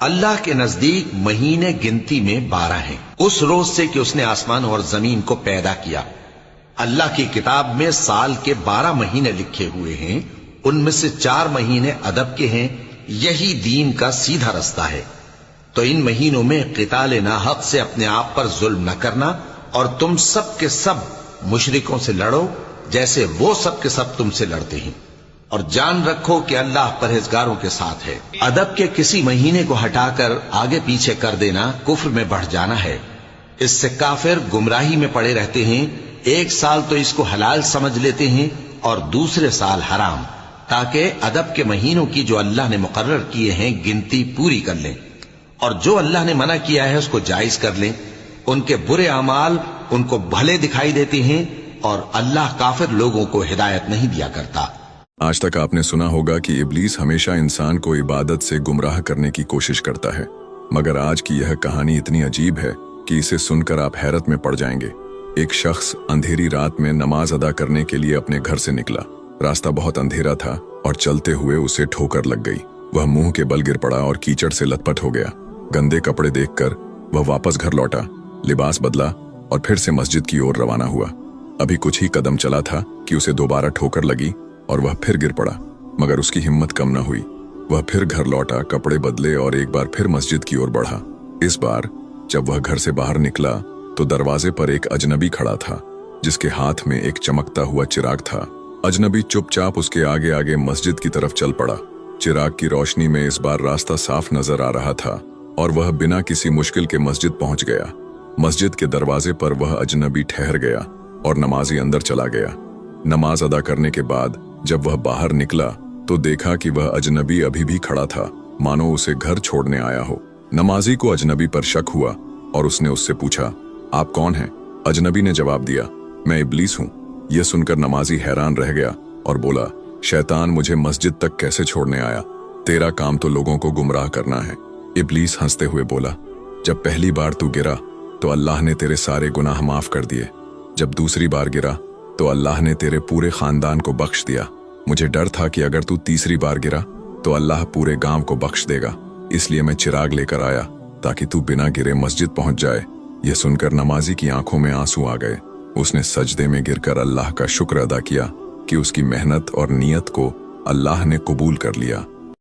اللہ کے نزدیک مہینے گنتی میں 12 ہیں، اس روز سے کہ اس نے آسمان اور زمین کو پیدا کیا۔ اللہ کی کتاب میں سال کے 12 مہینے لکھے ہوئے ہیں، ان میں سے 4 مہینے ادب کے ہیں۔ یہی دین کا سیدھا رستہ ہے۔ تو ان مہینوں میں قتال ناحق سے اپنے آپ پر ظلم نہ کرنا، اور تم سب کے سب مشرکوں سے لڑو جیسے وہ سب کے سب تم سے لڑتے ہیں، اور جان رکھو کہ اللہ پرہیزگاروں کے ساتھ ہے۔ ادب کے کسی مہینے کو ہٹا کر آگے پیچھے کر دینا کفر میں بڑھ جانا ہے۔ اس سے کافر گمراہی میں پڑے رہتے ہیں۔ ایک سال تو اس کو حلال سمجھ لیتے ہیں اور دوسرے سال حرام، تاکہ ادب کے مہینوں کی جو اللہ نے مقرر کیے ہیں گنتی پوری کر لیں، اور جو اللہ نے منع کیا ہے اس کو جائز کر لیں۔ ان کے برے اعمال ان کو بھلے دکھائی دیتے ہیں، اور اللہ کافر لوگوں کو ہدایت نہیں دیا کرتا۔ آج تک آپ نے سنا ہوگا کہ ابلیس ہمیشہ انسان کو عبادت سے گمراہ کرنے کی کوشش کرتا ہے، مگر آج کی یہ کہانی اتنی عجیب ہے کہ اسے سن کر آپ حیرت میں پڑ جائیں گے۔ ایک شخص اندھیری رات میں نماز ادا کرنے کے لیے اپنے گھر سے نکلا۔ راستہ بہت اندھیرا تھا اور چلتے ہوئے اسے ٹھوکر لگ گئی۔ وہ منہ کے بل گر پڑا اور کیچڑ سے لت پت ہو گیا۔ گندے کپڑے دیکھ کر وہ واپس گھر لوٹا، لباس بدلا اور پھر سے مسجد کی اور روانہ ہوا۔ ابھی کچھ ہی قدم چلا تھا کہ اسے دوبارہ ٹھوکر لگی اور وہ پھر گر پڑا، مگر اس کی ہمت کم نہ ہوئی۔ وہ پھر گھر لوٹا، کپڑے بدلے اور ایک بار پھر مسجد کی اور بڑھا۔ اس بار جب وہ گھر سے باہر نکلا تو دروازے پر ایک اجنبی کھڑا تھا، جس کے ہاتھ میں ایک چمکتا ہوا چراغ تھا۔ اجنبی چپ چاپ اس کے آگے آگے مسجد کی طرف چل پڑا۔ چراغ کی روشنی میں اس بار راستہ صاف نظر آ رہا تھا اور وہ بنا کسی مشکل کے مسجد پہنچ گیا۔ مسجد کے دروازے پر وہ اجنبی ٹھہر گیا اور نمازی اندر چلا گیا۔ نماز ادا کرنے کے بعد جب وہ باہر نکلا تو دیکھا کہ وہ اجنبی ابھی بھی کھڑا تھا، مانو اسے گھر چھوڑنے آیا ہو۔ نمازی کو اجنبی پر شک ہوا اور اس نے اس سے پوچھا، آپ کون ہیں؟ اجنبی نے جواب دیا، میں ابلیس ہوں۔ یہ سن کر نمازی حیران رہ گیا اور بولا، شیطان مجھے مسجد تک کیسے چھوڑنے آیا؟ تیرا کام تو لوگوں کو گمراہ کرنا ہے۔ ابلیس ہنستے ہوئے بولا، جب پہلی بار تو گرا تو اللہ نے تیرے سارے گناہ معاف کر دیے، جب دوسری بار گرا تو اللہ نے تیرے پورے خاندان کو بخش دیا۔ مجھے ڈر تھا کہ اگر تو تیسری بار گرا تو اللہ پورے گاؤں کو بخش دے گا، اس لیے میں چراغ لے کر آیا تاکہ تو بنا گرے مسجد پہنچ جائے۔ یہ سن کر نمازی کی آنکھوں میں آنسو آ گئے۔ اس نے سجدے میں گر کر اللہ کا شکر ادا کیا کہ اس کی محنت اور نیت کو اللہ نے قبول کر لیا۔